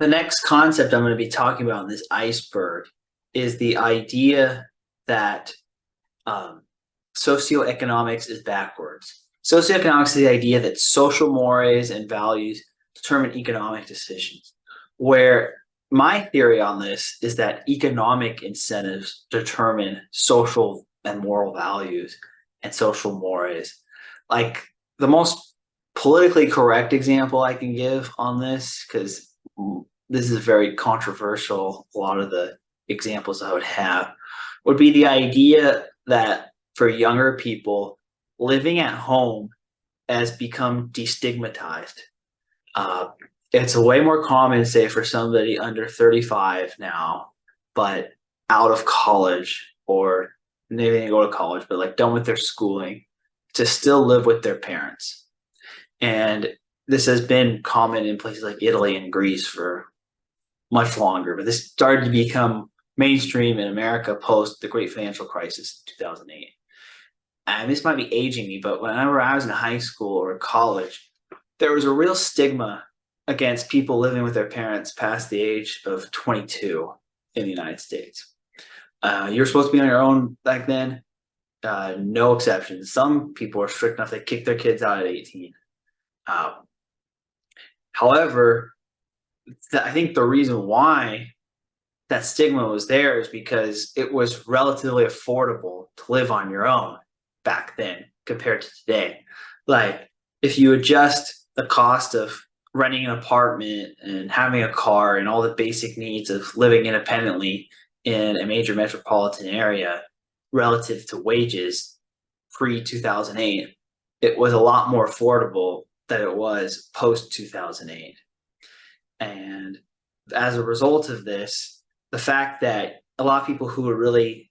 The next concept I'm going to be talking about in this iceberg is the idea that um, socioeconomics is backwards. Socioeconomics is the idea that social mores and values determine economic decisions, where my theory on this is that economic incentives determine social and moral values and social mores. Like the most politically correct example I can give on this, because this is very controversial, a lot of the examples I would have, would be the idea that for younger people, living at home has become destigmatized. Uh, it's way more common, say, for somebody under 35 now, but out of college or maybe they didn't go to college, but like done with their schooling, to still live with their parents. And this has been common in places like Italy and Greece for much longer, but this started to become mainstream in America post the great financial crisis in 2008. And this might be aging me, but whenever I was in high school or college, there was a real stigma against people living with their parents past the age of 22 in the United States. You're supposed to be on your own back then. No exceptions. Some people are strict enough they kick their kids out at 18. However, I think the reason why that stigma was there is because it was relatively affordable to live on your own back then compared to today. Like if you adjust the cost of renting an apartment and having a car and all the basic needs of living independently in a major metropolitan area relative to wages pre 2008, it was a lot more affordable than it was post 2008. And as a result of this, the fact that a lot of people who were really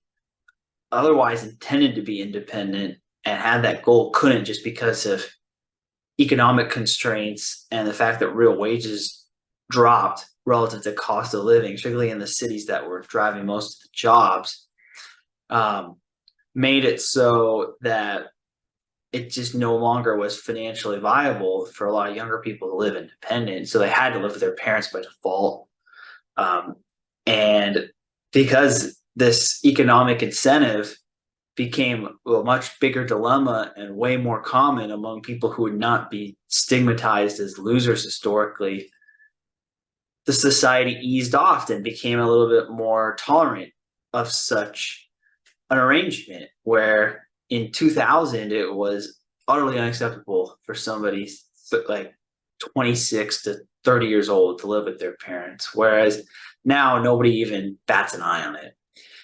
otherwise intended to be independent and had that goal couldn't, just because of economic constraints and the fact that real wages dropped relative to cost of living, particularly in the cities that were driving most of the jobs, made it so that it just no longer was financially viable for a lot of younger people to live independent. So they had to live with their parents by default. And because this economic incentive became a much bigger dilemma and way more common among people who would not be stigmatized as losers historically, the society eased off and became a little bit more tolerant of such an arrangement, where in 2000 it was utterly unacceptable for somebody like 26 to 30 years old to live with their parents, whereas now nobody even bats an eye on it.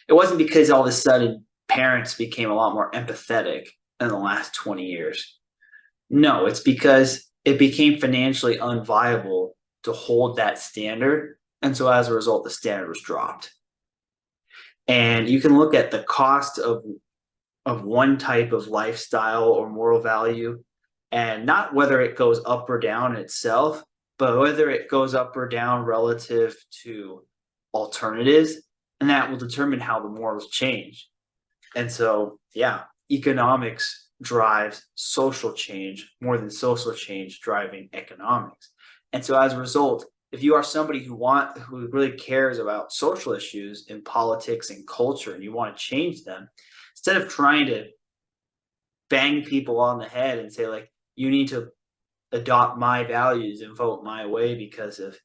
It wasn't because all of a sudden parents became a lot more empathetic in the last 20 years. No, it's because it became financially unviable to hold that standard, and so as a result the standard was dropped. And you can look at the cost of one type of lifestyle or moral value, and not whether it goes up or down itself, but whether it goes up or down relative to alternatives, and that will determine how the morals change. And so, yeah, economics drives social change more than social change driving economics. And so as a result, if you are somebody who really cares about social issues in politics and culture and you want to change them, instead of trying to bang people on the head and say, like, you need to adopt my values and vote my way because of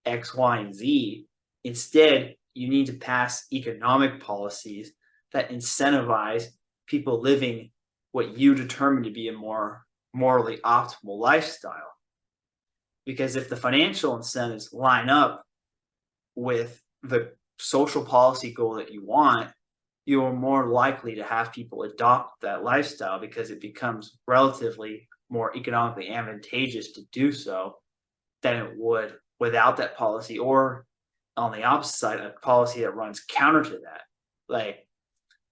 X, Y, and Z, instead, you need to pass economic policies that incentivize people living what you determine to be a more morally optimal lifestyle. Because if the financial incentives line up with the social policy goal that you want, you are more likely to have people adopt that lifestyle because it becomes relatively more economically advantageous to do so than it would without that policy, or on the opposite side, a policy that runs counter to that. Like,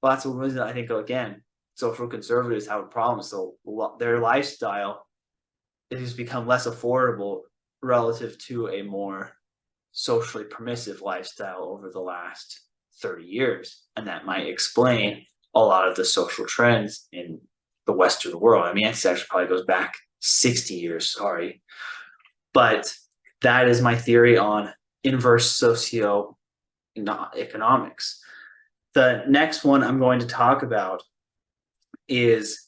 well, that's one reason I think, again, social conservatives have a problem. So their lifestyle has become less affordable relative to a more socially permissive lifestyle over the last 30 years. And that might explain a lot of the social trends in the Western world. I mean, it actually probably goes back 60 years, sorry. But that is my theory on inverse socio-economics. The next one I'm going to talk about is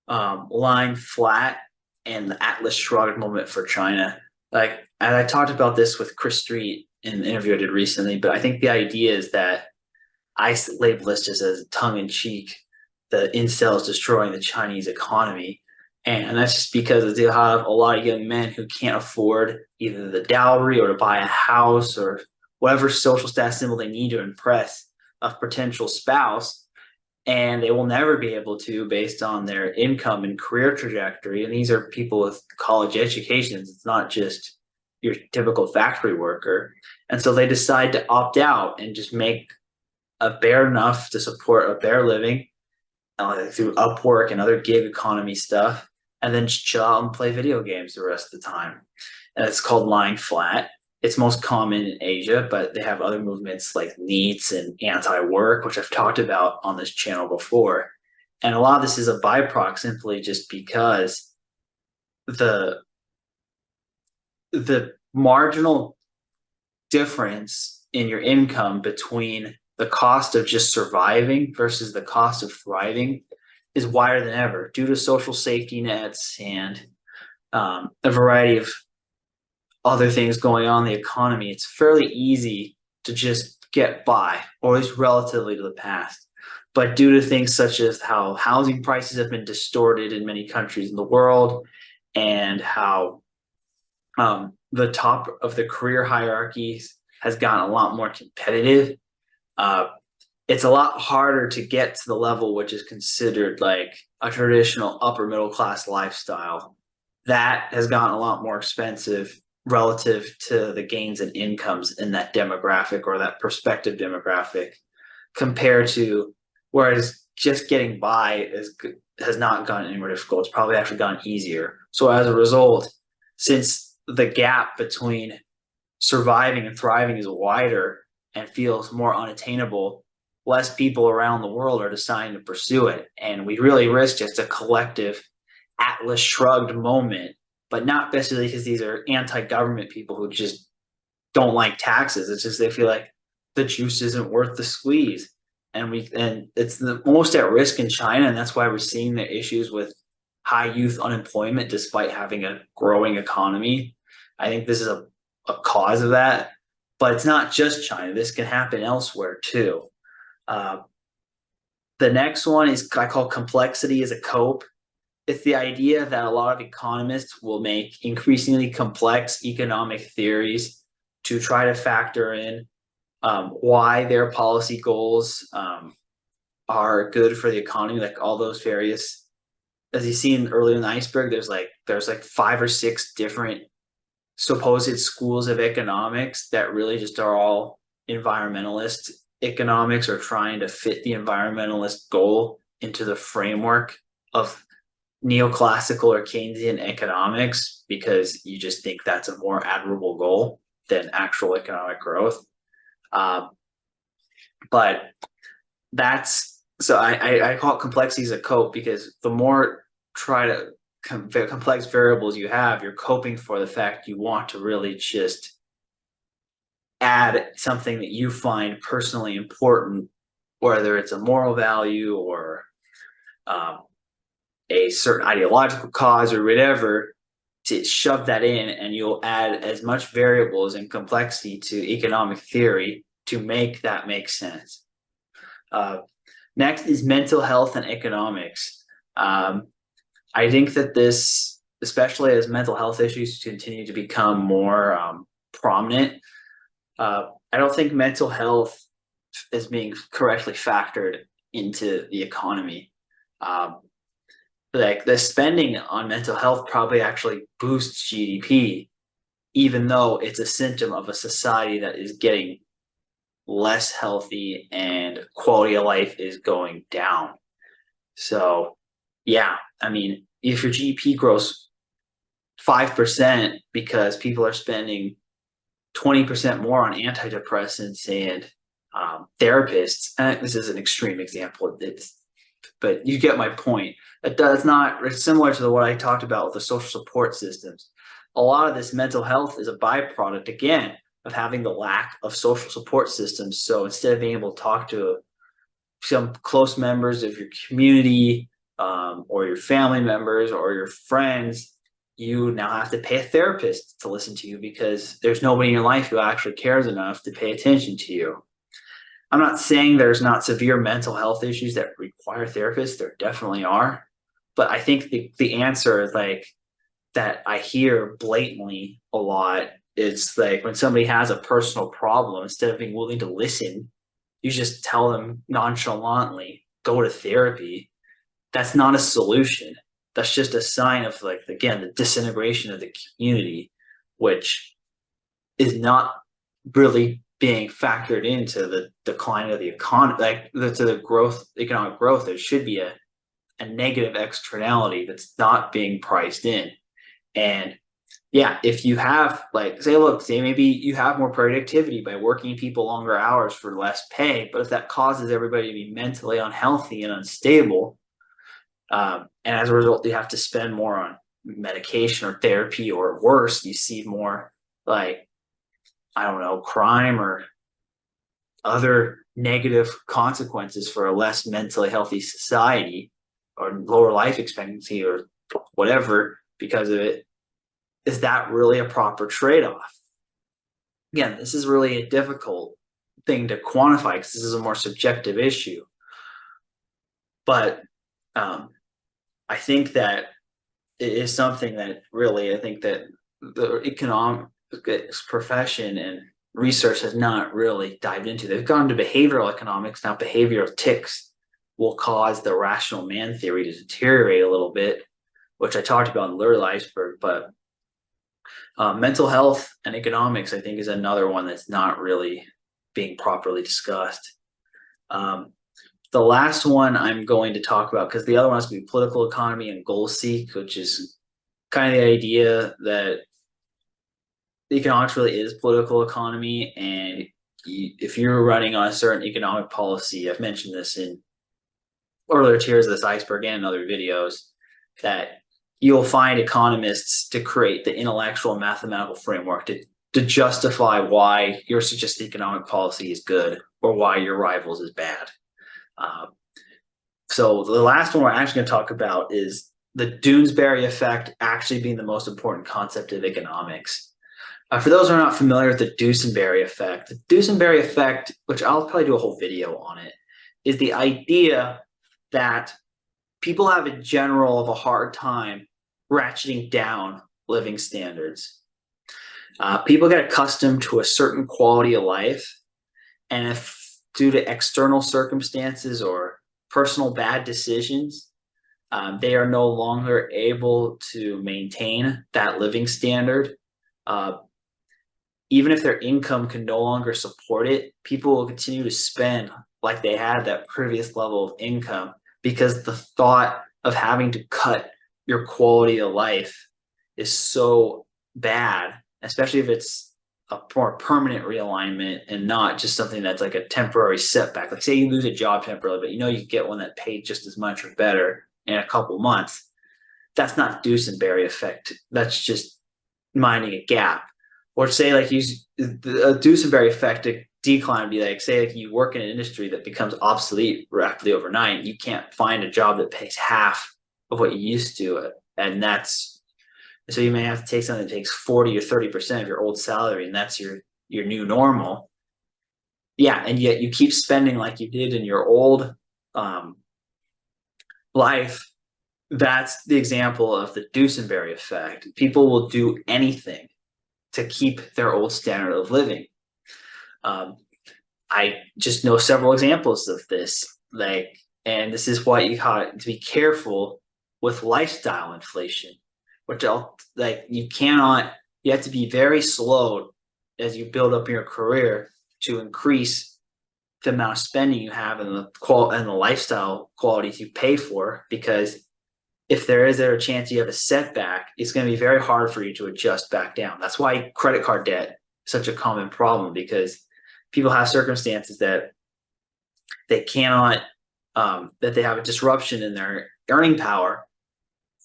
lying flat and the Atlas Shrugged moment for China. Like, and I talked about this with Chris Street in an interview I did recently, but I think the idea is that I label this just as tongue in cheek, the incels destroying the Chinese economy. And that's just because they have a lot of young men who can't afford either the dowry or to buy a house or whatever social status symbol they need to impress a potential spouse. And they will never be able to based on their income and career trajectory. And these are people with college educations. It's not just your typical factory worker. And so they decide to opt out and just make a bare enough to support a bare living through Upwork and other gig economy stuff, and then just chill out and play video games the rest of the time. And it's called lying flat. It's most common in Asia, but they have other movements like NEETs and anti-work, which I've talked about on this channel before. And a lot of this is a byproduct simply just because the marginal difference in your income between the cost of just surviving versus the cost of thriving is wider than ever due to social safety nets and a variety of other things going on in the economy. It's fairly easy to just get by, or at least relatively to the past. But due to things such as how housing prices have been distorted in many countries in the world, and how the top of the career hierarchies has gotten a lot more competitive, it's a lot harder to get to the level which is considered like a traditional upper middle class lifestyle. That has gotten a lot more expensive relative to the gains in incomes in that demographic or that prospective demographic, compared to whereas just getting by has not gotten any more difficult. It's probably actually gotten easier. So as a result, since the gap between surviving and thriving is wider and feels more unattainable, less people around the world are deciding to pursue it. And we really risk just a collective Atlas Shrugged moment, but not necessarily because these are anti-government people who just don't like taxes. It's just they feel like the juice isn't worth the squeeze. And it's the most at risk in China, and that's why we're seeing the issues with high youth unemployment despite having a growing economy. I think this is a cause of that. But it's not just China. This can happen elsewhere too. The next one is I call complexity as a cope. It's the idea that a lot of economists will make increasingly complex economic theories to try to factor in why their policy goals are good for the economy, like all those various, as you've seen earlier in the iceberg, there's like 5 or 6 different supposed schools of economics that really just are all environmentalist economics or trying to fit the environmentalist goal into the framework of neoclassical or Keynesian economics, because you just think that's a more admirable goal than actual economic growth. But that's, so I call it complexity as a cope, because the more complex variables you have, you're coping for the fact you want to really just add something that you find personally important, whether it's a moral value or a certain ideological cause or whatever, to shove that in, and you'll add as much variables and complexity to economic theory to make that make sense. Next is mental health and economics. I think that this, especially as mental health issues continue to become more prominent, I don't think mental health is being correctly factored into the economy. Like the spending on mental health probably actually boosts GDP, even though it's a symptom of a society that is getting less healthy and quality of life is going down. So yeah, I mean, if your GDP grows 5% because people are spending 20% more on antidepressants and therapists, and this is an extreme example, but you get my point. It's similar to what I talked about with the social support systems. A lot of this mental health is a byproduct, again, of having the lack of social support systems. So instead of being able to talk to some close members of your community, or your family members or your friends, you now have to pay a therapist to listen to you because there's nobody in your life who actually cares enough to pay attention to you. I'm not saying there's not severe mental health issues that require therapists. There definitely are. But I think the answer is like that I hear blatantly a lot. It's like when somebody has a personal problem, instead of being willing to listen, you just tell them nonchalantly, go to therapy. That's not a solution. That's just a sign of, like, again, the disintegration of the community, which is not really being factored into the decline of the economy, like to the growth, economic growth. There should be a negative externality that's not being priced in. And yeah, if you have, like, say maybe you have more productivity by working people longer hours for less pay, but if that causes everybody to be mentally unhealthy and unstable, and as a result, you have to spend more on medication or therapy, or worse, you see more, like, I don't know, crime or other negative consequences for a less mentally healthy society, or lower life expectancy or whatever because of it. Is that really a proper trade-off? Again, this is really a difficult thing to quantify because this is a more subjective issue. But I think that it is something that really, I think that the economics profession and research has not really dived into. They've gone to behavioral economics. Now, behavioral tics will cause the rational man theory to deteriorate a little bit, which I talked about in Little Iceberg. But mental health and economics, I think, is another one that's not really being properly discussed. The last one I'm going to talk about, because the other one is going to be political economy and goal seek, which is kind of the idea that economics really is political economy. And if you're running on a certain economic policy, I've mentioned this in earlier tiers of this iceberg and in other videos, that you'll find economists to create the intellectual and mathematical framework to justify why your suggested economic policy is good or why your rivals is bad. So the last one we're actually going to talk about is the Duesenberry effect actually being the most important concept of economics. For those who are not familiar with the Duesenberry effect, which I'll probably do a whole video on it, is the idea that people have in general of a hard time ratcheting down living standards. People get accustomed to a certain quality of life, and if due to external circumstances or personal bad decisions, they are no longer able to maintain that living standard. Even if their income can no longer support it, people will continue to spend like they had that previous level of income, because the thought of having to cut your quality of life is so bad, especially if it's a more permanent realignment and not just something that's like a temporary setback. Like, say you lose a job temporarily, but you know you get one that paid just as much or better in a couple months. That's not Duesenberry effect. That's just minding a gap. Or say, like, use the Duesenberry effect to decline, be like, say, like, you work in an industry that becomes obsolete rapidly overnight. You can't find a job that pays half of what you used to, and so you may have to take something that takes 40 or 30% of your old salary, and that's your new normal. Yeah, and yet you keep spending like you did in your old life. That's the example of the Duesenberry effect. People will do anything to keep their old standard of living. I just know several examples of this, and this is why you have to be careful with lifestyle inflation, which you have to be very slow as you build up your career to increase the amount of spending you have and the lifestyle qualities you pay for, because if there is a chance you have a setback, it's going to be very hard for you to adjust back down. That's why credit card debt is such a common problem, because people have circumstances that they cannot, that they have a disruption in their earning power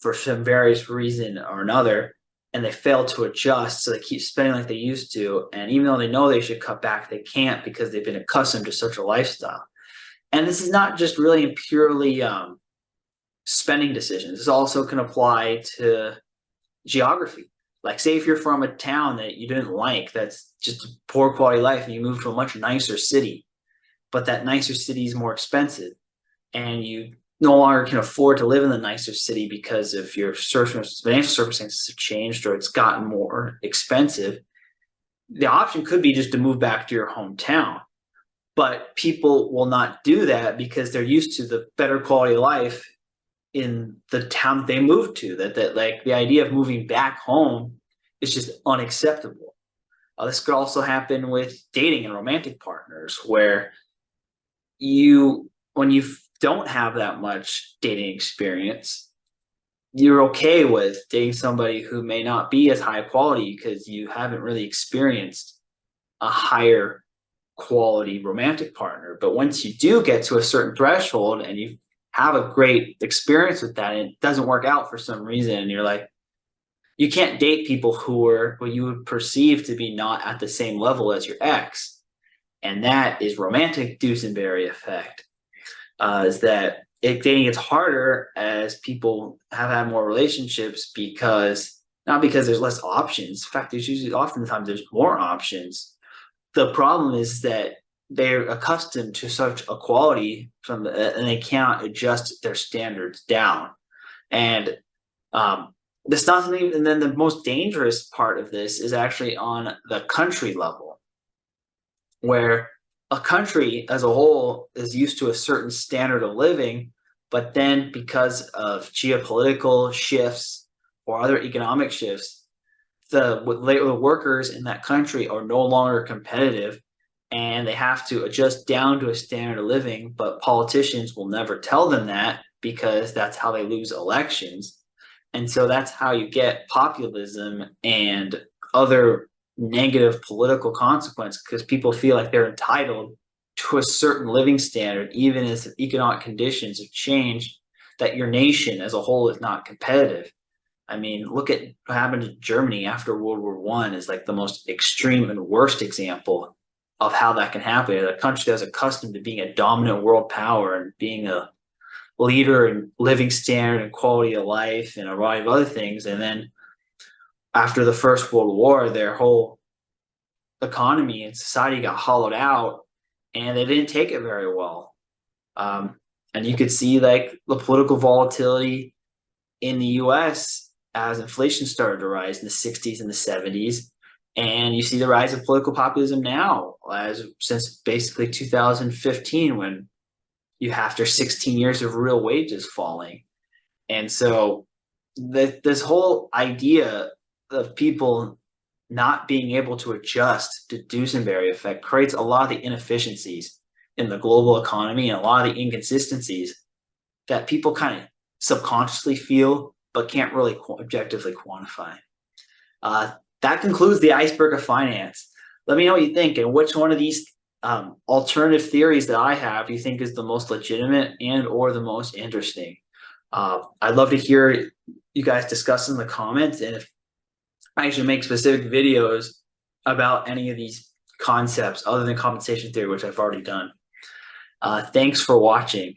for some various reason or another, and they fail to adjust, so they keep spending like they used to, and even though they know they should cut back, they can't because they've been accustomed to such a lifestyle. And this is not just really purely spending decisions. This also can apply to geography. Like, say if you're from a town that you didn't like, that's just a poor quality life, and you move to a much nicer city, but that nicer city is more expensive, and you no longer can afford to live in the nicer city because of your financial circumstances have changed or it's gotten more expensive. The option could be just to move back to your hometown, but people will not do that because they're used to the better quality of life in the town they moved to. That like the idea of moving back home is just unacceptable. This could also happen with dating and romantic partners, where when you don't have that much dating experience, you're okay with dating somebody who may not be as high quality because you haven't really experienced a higher quality romantic partner. But once you do get to a certain threshold and you have a great experience with that, and it doesn't work out for some reason, and you're like, you can't date people who are what you would perceive to be not at the same level as your ex. And that is romantic Duesenberry effect. Is that dating gets harder as people have had more relationships, because not because there's less options. In fact, there's usually oftentimes there's more options. The problem is that they're accustomed to such a quality and they cannot adjust their standards down. And that's not something. And then the most dangerous part of this is actually on the country level, where a country as a whole is used to a certain standard of living, but then because of geopolitical shifts or other economic shifts, the workers in that country are no longer competitive, and they have to adjust down to a standard of living, but politicians will never tell them that because that's how they lose elections. And so that's how you get populism and other negative political consequence, because people feel like they're entitled to a certain living standard, even as economic conditions have changed, that your nation as a whole is not competitive. I mean, look at what happened to Germany after World War I is like the most extreme and worst example of how that can happen. A country that's accustomed to being a dominant world power and being a leader in living standard and quality of life and a variety of other things. And then after the First World War, their whole economy and society got hollowed out, and they didn't take it very well. And you could see like the political volatility in the US as inflation started to rise in the 60s and the 70s. And you see the rise of political populism now, since basically 2015, when after 16 years of real wages falling. And so this whole idea of people not being able to adjust to Duesenberry effect creates a lot of the inefficiencies in the global economy and a lot of the inconsistencies that people kind of subconsciously feel but can't really objectively quantify. That concludes the iceberg of finance. Let me know what you think, and which one of these alternative theories that I have you think is the most legitimate and or the most interesting. I'd love to hear you guys discuss in the comments, and if I should make specific videos about any of these concepts other than compensation theory, which I've already done. Thanks for watching.